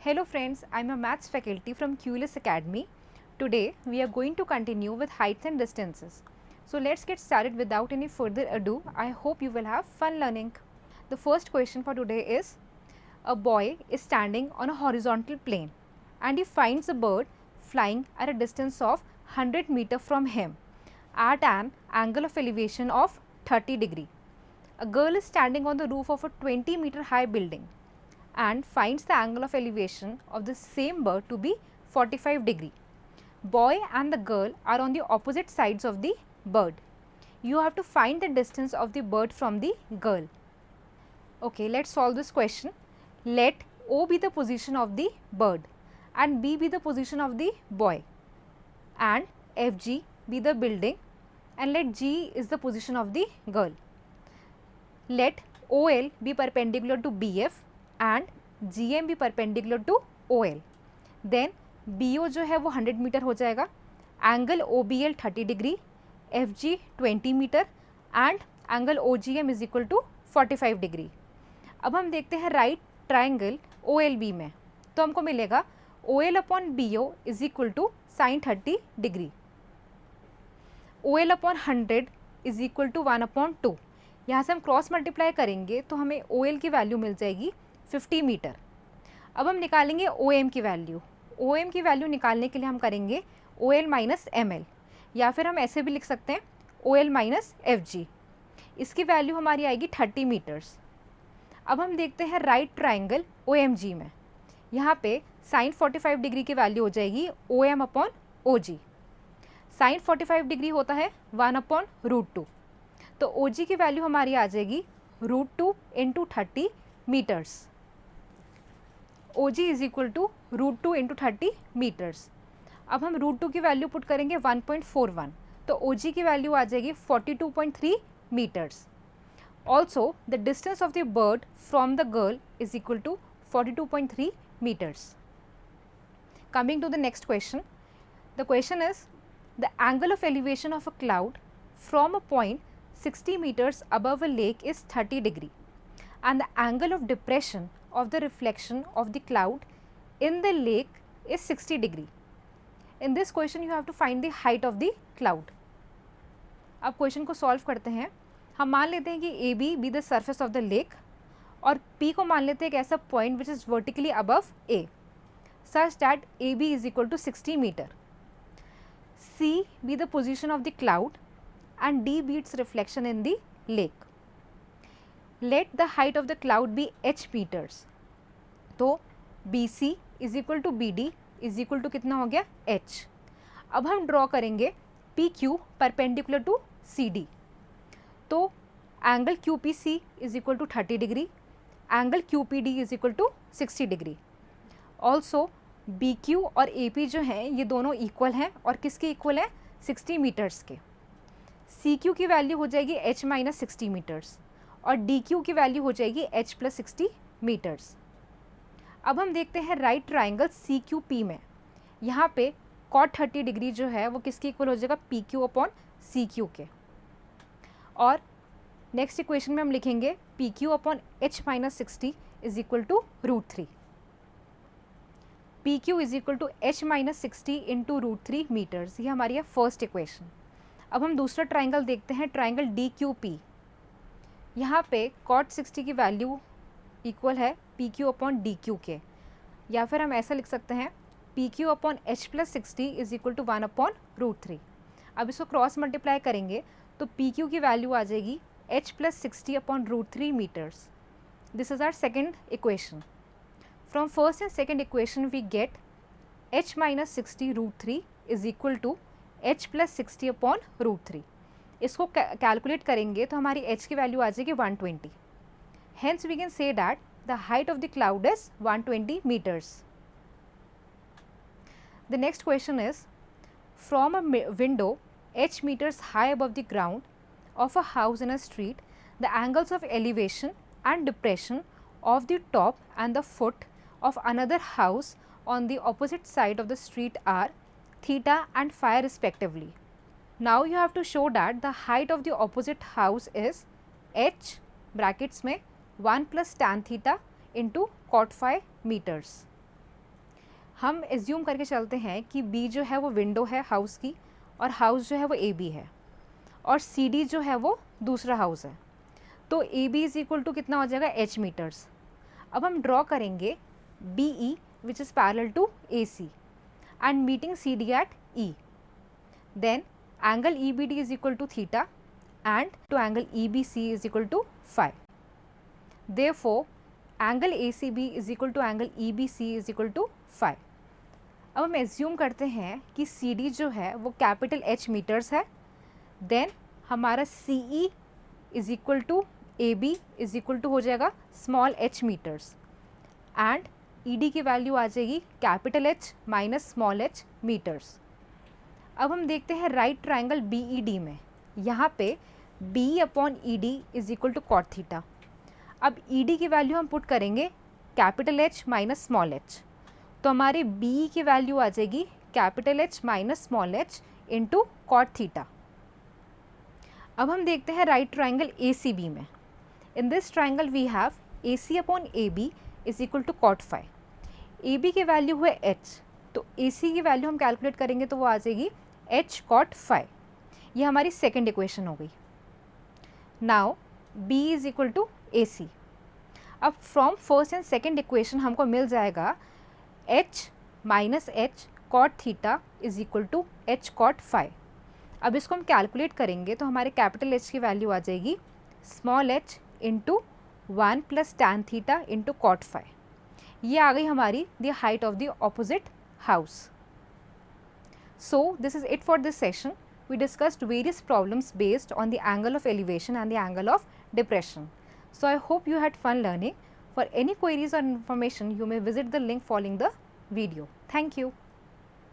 Hello friends, I am a maths faculty from QLS Academy. Today we are going to continue with heights and distances. So let's get started without any further ado. I hope you will have fun learning. The first question for today is, a boy is standing on a horizontal plane and he finds a bird flying at a distance of 100 meter from him at an angle of elevation of 30 degree. A girl is standing on the roof of a 20 meter high building and finds the angle of elevation of the same bird to be 45 degree. Boy and the girl are on the opposite sides of the bird. You have to find the distance of the bird from the girl. Okay, let's solve this question. Let O be the position of the bird and B be the position of the boy and FG be the building and let G is the position of the girl. Let OL be perpendicular to BF and GM be perpendicular to OL. Then BO जो है वो 100 metre हो जाएगा, angle OBL 30 degree, FG 20 metre and angle OGM is equal to 45 degree. अब हम देखते हैं right triangle OLB में, तो हमको मिलेगा OL upon BO is equal to sine 30 degree. OL upon 100 is equal to 1 upon 2. यहाँ से हम क्रॉस मल्टीप्लाई करेंगे तो हमें OL की वैल्यू मिल जाएगी 50 मीटर. अब हम निकालेंगे OM की वैल्यू. OM की वैल्यू निकालने के लिए हम करेंगे OL माइनस ML या फिर हम ऐसे भी लिख सकते हैं OL माइनस FG. इसकी वैल्यू हमारी आएगी 30 मीटर्स. अब हम देखते हैं राइट ट्राइंगल OMG में. यहाँ पे साइन 45 डिग्री की वैल्यू हो जाएगी OM upon OG. Sine 45 degree होता है 1 अपॉन √2. तो OG की वैल्यू हमारी आ जाएगी √2 into 30 metres. OG is equal to √2 into 30 metres. अब हम √2 की वैल्यू पुट करेंगे 1.41, तो OG की वैल्यू आ जाएगी 42.3 metres. Also the distance of the bird from the girl is equal to 42.3 meters. Coming to the next question, the question is, the angle of elevation of a cloud from a point 60 meters above a lake is 30 degree and the angle of depression of the reflection of the cloud in the lake is 60 degree. In this question you have to find the height of the cloud. अब question को solve करते हैं. हम मान लेते हैं कि AB be the surface of the lake और P को मान लेते हैं एक ऐसा point which is vertically above A such that AB is equal to 60 meter. C be the position of the cloud and D be its reflection in the lake. Let the height of the cloud be h meters. तो BC is equal to BD is equal to कितना हो गया h. अब हम draw करेंगे PQ perpendicular to CD. तो angle QPC is equal to 30 degree, angle QPD is equal to 60 degree. Also BQ और AP जो हैं ये दोनों इक्वल हैं और किसके इक्वल हैं 60 मीटर्स के. CQ की वैल्यू हो जाएगी h माइनस 60 मीटर्स और DQ की वैल्यू हो जाएगी h प्लस 60 मीटर्स. अब हम देखते हैं राइट ट्राइंगल CQP में. यहाँ पे cot 30 डिग्री जो है वो किसके इक्वल हो जाएगा PQ अपॉन CQ के. और नेक्स्ट इक्वेशन में हम लिखेंगे PQ upon h minus 60 is equal to √3. PQ is equal to h minus 60 into √3 metres. ये हमारी है फर्स्ट इक्वेशन. अब हम दूसरा ट्राइंगल देखते हैं, ट्राइंगल DQP. यहाँ पे cot 60 की वैल्यू इक्वल है PQ अपॉन DQ के, या फिर हम ऐसा लिख सकते हैं PQ upon h plus 60 is equal to 1 upon √3. अब इसको क्रॉस मल्टीप्लाई करेंगे तो PQ की वैल्यू आ जाएगी h plus 60 upon √3 metres. This is our second equation. From first and second equation we get h minus 60 √3 is equal to h plus 60 upon √3. इसको calculate करेंगे तो हमारी h की वैल्यू आ जाएगी 120. Hence we can say that the height of the cloud is 120 metres. The next question is, from a window h meters high above the ground of a house in a street, the angles of elevation and depression of the top and the foot of another house on the opposite side of the street are theta and phi respectively. Now you have to show that the height of the opposite house is h brackets में 1 plus tan theta into cot phi meters. हम assume करके चलते हैं कि B जो है वो window है हाउस की, और हाउस जो है वो ए बी है, और सी डी जो है वो दूसरा हाउस है। तो A B is equal to कितना हो जाएगा, एच मीटर्स। अब हम ड्रॉ करेंगे B E which is parallel to A C and meeting C D at E. Then angle E B D is equal to theta and to angle E B C is equal to phi. Therefore angle A C B is equal to angle E B C is equal to phi. अब हम assume करते हैं कि C D जो है वो capital H metres है। Then हमारा C E is equal to A B is equal to हो जाएगा small H metres, and E D की वैल्यू आ जाएगी capital H minus small H metres. अब हम देखते हैं right triangle B E D में, यहाँ पे B upon E D is equal to cot theta. अब ई डी की वैल्यू हम पुट करेंगे capital H minus small H, तो हमारे बी की वैल्यू आ जाएगी capital H minus small H into cot theta. अब हम देखते हैं right triangle A C B में। In this triangle we have A C upon A B is equal to cot phi. A B की value है H, तो A सी की value हम कैलकुलेट करेंगे तो वो आ जाएगी एच कॉट फाई। ये हमारी सेकेंड इक्वेशन हो गई। Now B is equal to A C. अब from first and second equation हमको मिल जाएगा H minus H cot theta is equal to H cot phi. अब इसको हम कैलकुलेट करेंगे तो हमारे कैपिटल एच की वैल्यू आ जाएगी small H into 1 plus tan theta into cot phi. ये आ गई हमारी the height of the opposite house. So this is it for this session. We discussed various problems based on the angle of elevation and the angle of depression. So I hope you had fun learning. For any queries or information, you may visit the link following the video. Thank you.